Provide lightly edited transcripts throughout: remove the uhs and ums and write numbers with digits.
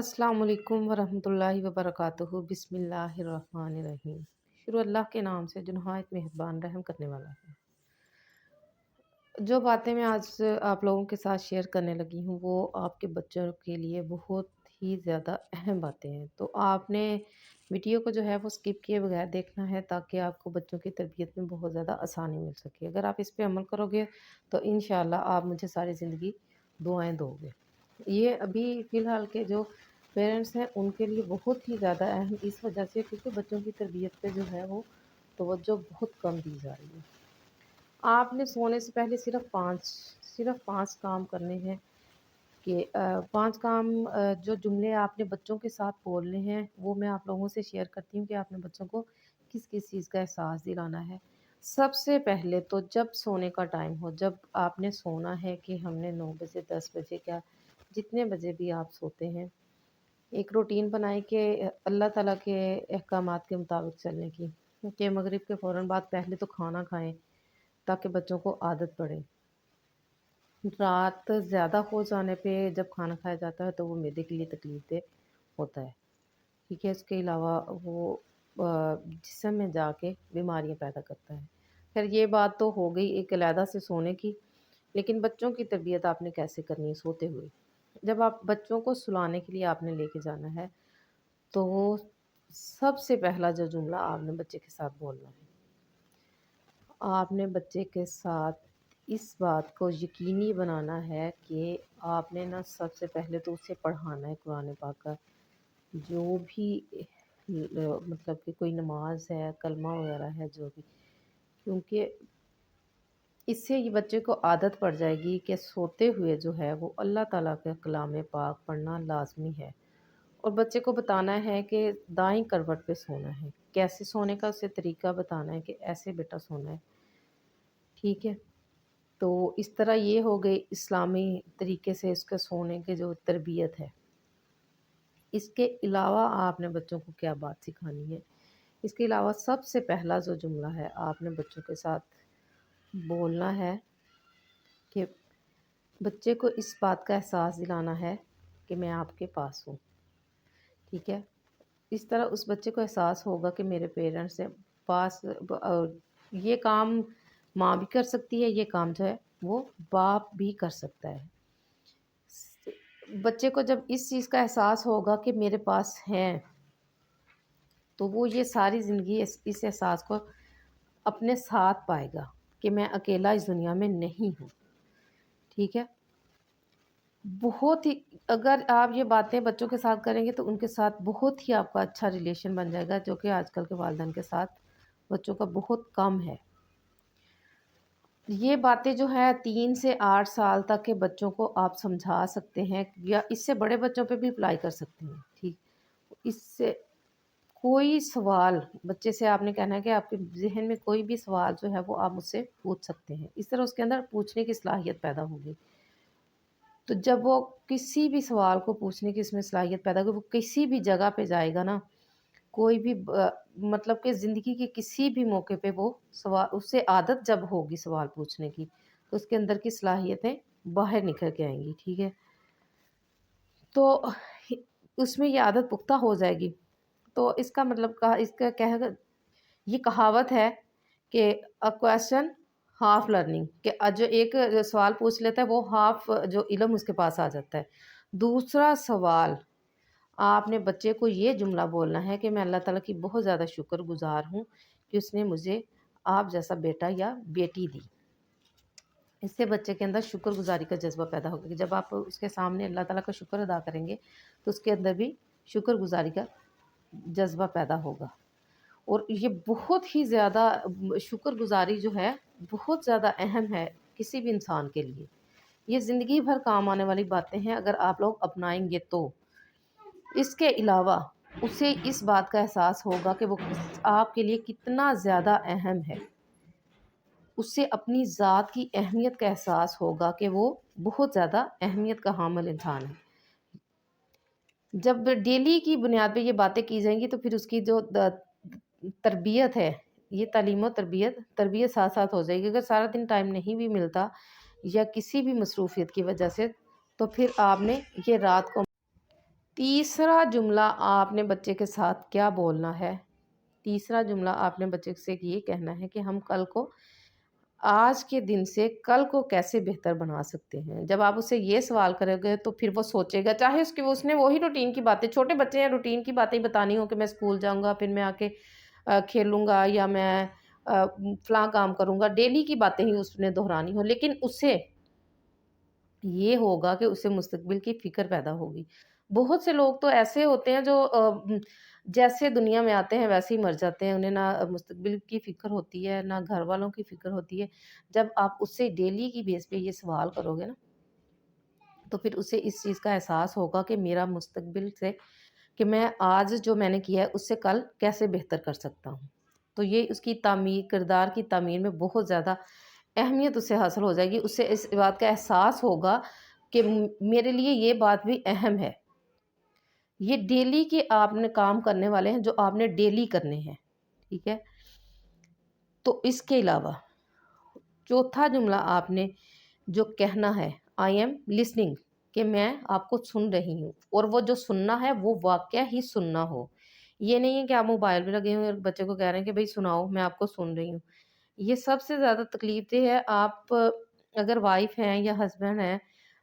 अस्सलाम वालेकुम वरहमतुल्लाहि वबरकातुहू बिस्मिल्लाहिर्रहमानिर्रहीम। शुरू अल्लाह के नाम से जो नहायत मेहरबान रहम करने वाला है। जो बातें मैं आज आप लोगों के साथ शेयर करने लगी हूँ वो आपके बच्चों के लिए बहुत ही ज़्यादा अहम बातें हैं। तो आपने वीडियो को जो है वो स्किप किए बगैर देखना है ताकि आपको बच्चों की तरबियत में बहुत ज़्यादा आसानी मिल सके। अगर आप इस पे अमल करोगे तो इंशाल्लाह आप मुझे सारी ज़िंदगी दुआएँ दोगे। ये अभी फ़िलहाल के जो पेरेंट्स हैं उनके लिए बहुत ही ज़्यादा अहम इस वजह से क्योंकि बच्चों की तरबियत पे जो है वो तवज्जो बहुत कम दी जा रही है। आपने सोने से पहले सिर्फ़ 5 काम करने हैं कि 5 काम जो जुमले आपने बच्चों के साथ बोलने हैं वो मैं आप लोगों से शेयर करती हूँ कि आपने बच्चों को किस-किस चीज़ का एहसास दिलाना है। सबसे पहले तो जब सोने का टाइम हो, जब आपने सोना है कि हमने 9 बजे 10 बजे क्या जितने बजे भी आप सोते हैं, एक रूटीन बनाएँ कि अल्लाह ताला के अहकामात के मुताबिक चलने की, कि मगरिब के फ़ौरन बाद पहले तो खाना खाएँ ताकि बच्चों को आदत पड़े। रात ज़्यादा हो जाने पे जब खाना खाया जाता है तो वो मैदे के लिए तकलीफ़देह होता है, ठीक है? इसके अलावा वो जिस्म में जाके बीमारियाँ पैदा करता है। ख़ैर ये बात तो हो गई एक अलहदा से सोने की, लेकिन बच्चों की तरबियत आपने कैसे करनी है सोते हुए? जब आप बच्चों को सुलाने के लिए आपने लेके जाना है, तो सबसे पहला जो जुमला आपने बच्चे के साथ बोलना है, आपने बच्चे के साथ इस बात को यकीनी बनाना है कि आपने ना सबसे पहले तो उसे पढ़ाना है कुरान पाक का, जो भी मतलब कि कोई नमाज़ है, कलमा वगैरह है जो भी। क्योंकि इससे ये बच्चे को आदत पड़ जाएगी कि सोते हुए जो है वो अल्लाह ताला का कलाम पाक पढ़ना लाज़मी है। और बच्चे को बताना है कि दाईं करवट पे सोना है। कैसे सोने का उसे तरीका बताना है कि ऐसे बेटा सोना है, ठीक है? तो इस तरह ये हो गई इस्लामी तरीके से इसके सोने की जो तरबियत है। इसके अलावा आपने बच्चों को क्या बात सिखानी है? इसके अलावा सबसे पहला जो जुमला है आपने बच्चों के साथ बोलना है कि बच्चे को इस बात का एहसास दिलाना है कि मैं आपके पास हूँ, ठीक है? इस तरह उस बच्चे को एहसास होगा कि मेरे पेरेंट्स हैं पास ये काम माँ भी कर सकती है, ये काम जो है वो बाप भी कर सकता है। बच्चे को जब इस चीज़ का एहसास होगा कि मेरे पास हैं, तो वो ये सारी ज़िंदगी इस एहसास को अपने साथ पाएगा कि मैं अकेला इस दुनिया में नहीं हूँ, ठीक है? बहुत ही अगर आप ये बातें बच्चों के साथ करेंगे तो उनके साथ बहुत ही आपका अच्छा रिलेशन बन जाएगा, जो कि आजकल के वालिदैन के साथ बच्चों का बहुत कम है। ये बातें जो है 3 से 8 साल तक के बच्चों को आप समझा सकते हैं या इससे बड़े बच्चों पे भी अप्लाई कर सकते हैं, ठीक? इससे कोई सवाल बच्चे से आपने कहना है कि आपके ज़हन में कोई भी सवाल जो है वो आप मुझसे पूछ सकते हैं। इस तरह उसके अंदर पूछने की सलाहियत पैदा होगी। तो जब वो किसी भी सवाल को पूछने की इसमें सलाहियत पैदा होगी, वो किसी भी जगह पे जाएगा ना, कोई भी मतलब कि ज़िंदगी के किसी भी मौके पे वो सवाल उससे आदत जब होगी सवाल पूछने की, तो उसके अंदर की सलाहियतें बाहर निखर के आएँगी, ठीक है? तो हि उसमें ये आदत पुख्ता हो जाएगी। तो इसका मतलब इसका ये कहावत है कि अ क्वेश्चन हाफ लर्निंग कि जो एक सवाल पूछ लेता है वो हाफ जो इल्म उसके पास आ जाता है। दूसरा सवाल आपने बच्चे को ये जुमला बोलना है कि मैं अल्लाह ताला की बहुत ज़्यादा शुक्रगुज़ार हूँ कि उसने मुझे आप जैसा बेटा या बेटी दी। इससे बच्चे के अंदर शुक्रगुज़ारी का जज़्बा पैदा होगा कि जब आप उसके सामने अल्लाह ताला का शुक्र अदा करेंगे, तो उसके अंदर भी शुक्रगुज़ारी का जज़्बा पैदा होगा। और ये बहुत ही ज़्यादा शुक्रगुज़ारी जो है, बहुत ज़्यादा अहम है किसी भी इंसान के लिए। ये ज़िंदगी भर काम आने वाली बातें हैं अगर आप लोग अपनाएँगे तो। इसके अलावा उसे इस बात का एहसास होगा कि वो आपके लिए कितना ज़्यादा अहम है। उसे अपनी ज़ात की अहमियत का एहसास होगा कि वो बहुत ज़्यादा अहमियत का हामिल इंसान है। जब डेली की बुनियाद पे ये बातें की जाएँगी तो फिर उसकी जो तरबियत है, ये तालीम और तरबियत साथ-साथ हो जाएगी। अगर सारा दिन टाइम नहीं भी मिलता या किसी भी मसरूफ़ियत की वजह से, तो फिर आपने ये रात को तीसरा जुमला आपने बच्चे के साथ क्या बोलना है? तीसरा जुमला आपने बच्चे से ये कहना है कि हम कल को आज के दिन से कल को कैसे बेहतर बना सकते हैं। जब आप उससे ये सवाल करोगे तो फिर वो सोचेगा, चाहे उसने वही रूटीन की बातें, छोटे बच्चे हैं, रूटीन की बातें ही बतानी हो कि मैं स्कूल जाऊँगा, फिर मैं आके खेलूँगा, या मैं फलाँ काम करूँगा, डेली की बातें ही उसने दोहरानी हो, लेकिन उससे ये होगा कि उसे मुस्तक़बिल की फ़िक्र पैदा होगी। बहुत से लोग तो ऐसे होते हैं जो जैसे दुनिया में आते हैं वैसे ही मर जाते हैं। उन्हें ना मुस्तक़बिल की फ़िक्र होती है, ना घरवालों की फ़िक्र होती है। जब आप उससे डेली की बेस पे ये सवाल करोगे ना, तो फिर उसे इस चीज़ का एहसास होगा कि मेरा मुस्तक़बिल से, कि मैं आज जो मैंने किया है उससे कल कैसे बेहतर कर सकता हूँ। तो ये उसकी तामीर, किरदार की तामीर में बहुत ज़्यादा अहमियत उसे हासिल हो जाएगी। उसे इस बात का एहसास होगा कि मेरे लिए ये बात भी अहम है। ये डेली के आपने काम करने वाले हैं जो आपने डेली करने हैं, ठीक है? तो इसके अलावा चौथा जुमला आपने जो कहना है, आई एम लिसनिंग, कि मैं आपको सुन रही हूँ, और वो जो सुनना है वो वाक़या ही सुनना हो। ये नहीं है कि आप मोबाइल पे लगे हुए हैं और बच्चे को कह रहे हैं कि भई सुनाओ, मैं आपको सुन रही हूँ। ये सबसे ज़्यादा तकलीफ़देह है। आप अगर वाइफ़ हैं या हस्बैंड हैं,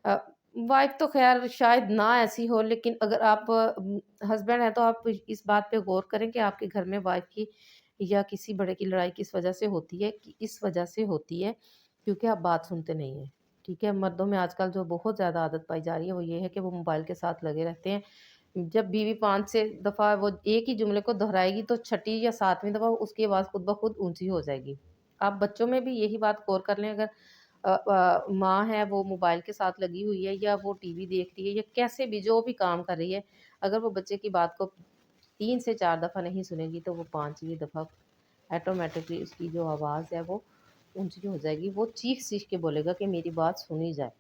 अ, वाइफ़ तो ख़ैर शायद ना ऐसी हो, लेकिन अगर आप हस्बैंड हैं तो आप इस बात पे गौर करें कि आपके घर में वाइफ़ की या किसी बड़े की लड़ाई किस वजह से होती है, कि इस वजह से होती है क्योंकि आप बात सुनते नहीं हैं, ठीक है? मर्दों में आजकल जो बहुत ज़्यादा आदत पाई जा रही है वो ये है कि वो मोबाइल के साथ लगे रहते हैं। जब बीवी 5 से दफ़ा वो एक ही जुमले को दोहराएगी तो छठी या 7वीं दफ़ा उसकी आवाज़ खुद ब खुद ऊँची हो जाएगी। आप बच्चों में भी यही बात गौर कर लें, अगर माँ है वो मोबाइल के साथ लगी हुई है या वो टीवी देख रही है या कैसे भी जो भी काम कर रही है, अगर वो बच्चे की बात को 3 से 4 दफ़ा नहीं सुनेगी तो वो 5वीं दफ़ा ऑटोमेटिकली उसकी जो आवाज़ है वो ऊँची हो जाएगी। वो चीख-चीख के बोलेगा कि मेरी बात सुनी जाए,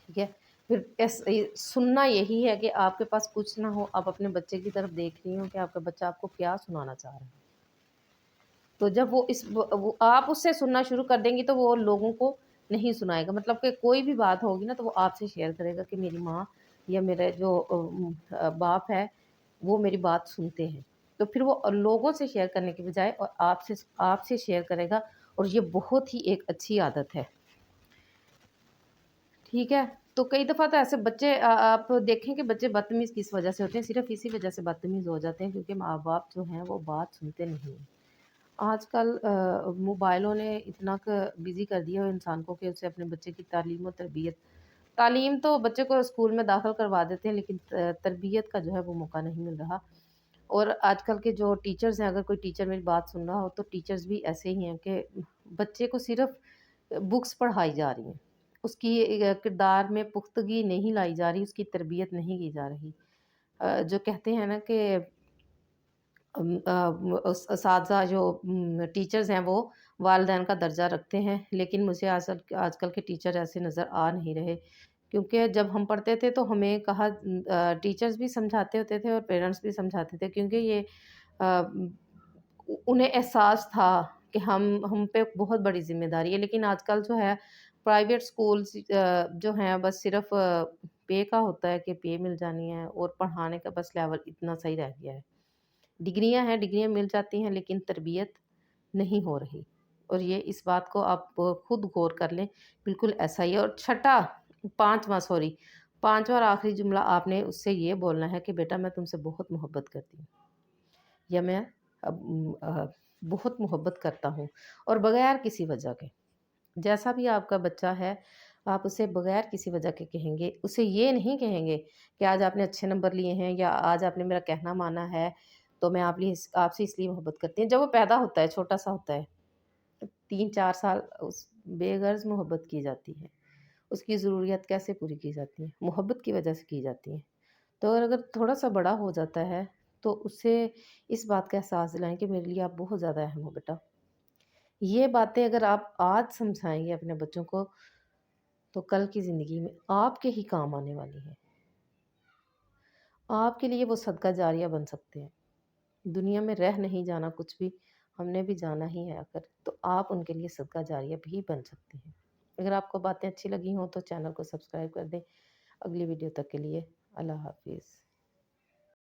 ठीक है? फिर सुनना यही है कि आपके पास कुछ ना हो, आप अपने बच्चे की तरफ देख रही हो कि आपका बच्चा आपको क्या सुनाना चाह रहा है। तो जब वो आप उससे सुनना शुरू कर देंगी तो वो लोगों को नहीं सुनाएगा। मतलब कि कोई भी बात होगी ना तो वो आपसे शेयर करेगा कि मेरी माँ या मेरे जो बाप है वो मेरी बात सुनते हैं। तो फिर वो लोगों से शेयर करने के बजाय और आपसे शेयर करेगा, और ये बहुत ही एक अच्छी आदत है। ठीक है? तो कई दफ़ा तो ऐसे बच्चे आप देखें कि बच्चे बदतमीज़ किस वजह से होते हैं, सिर्फ़ इसी वजह से बदतमीज़ हो जाते हैं क्योंकि माँ-बाप जो हैं वो बात सुनते नहीं हैं। आजकल मोबाइलों ने इतना बिज़ी कर दिया है इंसान को कि उसे अपने बच्चे की तालीम और तरबियत, तालीम तो बच्चे को स्कूल में दाखिल करवा देते हैं, लेकिन तरबियत का जो है वो मौका नहीं मिल रहा। और आजकल के जो टीचर्स हैं, अगर कोई टीचर मेरी बात सुन रहा हो तो टीचर्स भी ऐसे ही हैं कि बच्चे को सिर्फ़ बुक्स पढ़ाई जा रही हैं। उसकी किरदार में पुख्तगी नहीं लाई जा रही, उसकी तरबियत नहीं की जा रही। जो कहते हैं ना कि असातिज़ा जो टीचर्स हैं वो वालिदैन का दर्जा रखते हैं, लेकिन मुझे आजकल के टीचर ऐसे नज़र आ नहीं रहे। क्योंकि जब हम पढ़ते थे तो हमें टीचर्स भी समझाते होते थे और पेरेंट्स भी समझाते थे, क्योंकि ये उन्हें एहसास था कि हम पे बहुत बड़ी ज़िम्मेदारी है। लेकिन आजकल जो है प्राइवेट स्कूल्स जो हैं बस सिर्फ़ पे का होता है कि पे मिल जानी है, और पढ़ाने का बस लेवल इतना सही रह गया है। डिग्रियाँ हैं, डिग्रियाँ मिल जाती हैं, लेकिन तरबियत नहीं हो रही, और ये इस बात को आप खुद गौर कर लें, बिल्कुल ऐसा ही है। और 5वां और आखिरी जुमला आपने उससे ये बोलना है कि बेटा मैं तुमसे बहुत मोहब्बत करती हूँ, या मैं बहुत मोहब्बत करता हूँ, और बगैर किसी वजह के। जैसा भी आपका बच्चा है, आप उसे बगैर किसी वजह के कहेंगे। उसे ये नहीं कहेंगे कि आज आपने अच्छे नंबर लिए हैं या आज आपने मेरा कहना माना है, तो मैं आपसे इसलिए मोहब्बत करती हूँ। जब वो पैदा होता है, छोटा-सा होता है, 3-4 साल उस बेग़र्ज़ मोहब्बत की जाती है। उसकी ज़रूरियात कैसे पूरी की जाती हैं? मोहब्बत की वजह से की जाती हैं। तो अगर थोड़ा-सा बड़ा हो जाता है, तो उसे इस बात का एहसास दिलाएँ कि मेरे लिए आप बहुत ज़्यादा अहम हो बेटा। ये बातें अगर आप आज समझाएँगे अपने बच्चों को, तो कल की ज़िंदगी में आपके ही काम आने वाली हैं। आपके लिए वो सदका जारिया बन सकते हैं। दुनिया में रह नहीं जाना कुछ भी, हमने भी जाना ही है आकर, तो आप उनके लिए सदका जारिया भी बन सकते हैं। अगर आपको बातें अच्छी लगी हों तो चैनल को सब्सक्राइब कर दें। अगली वीडियो तक के लिए اللہ حافظ۔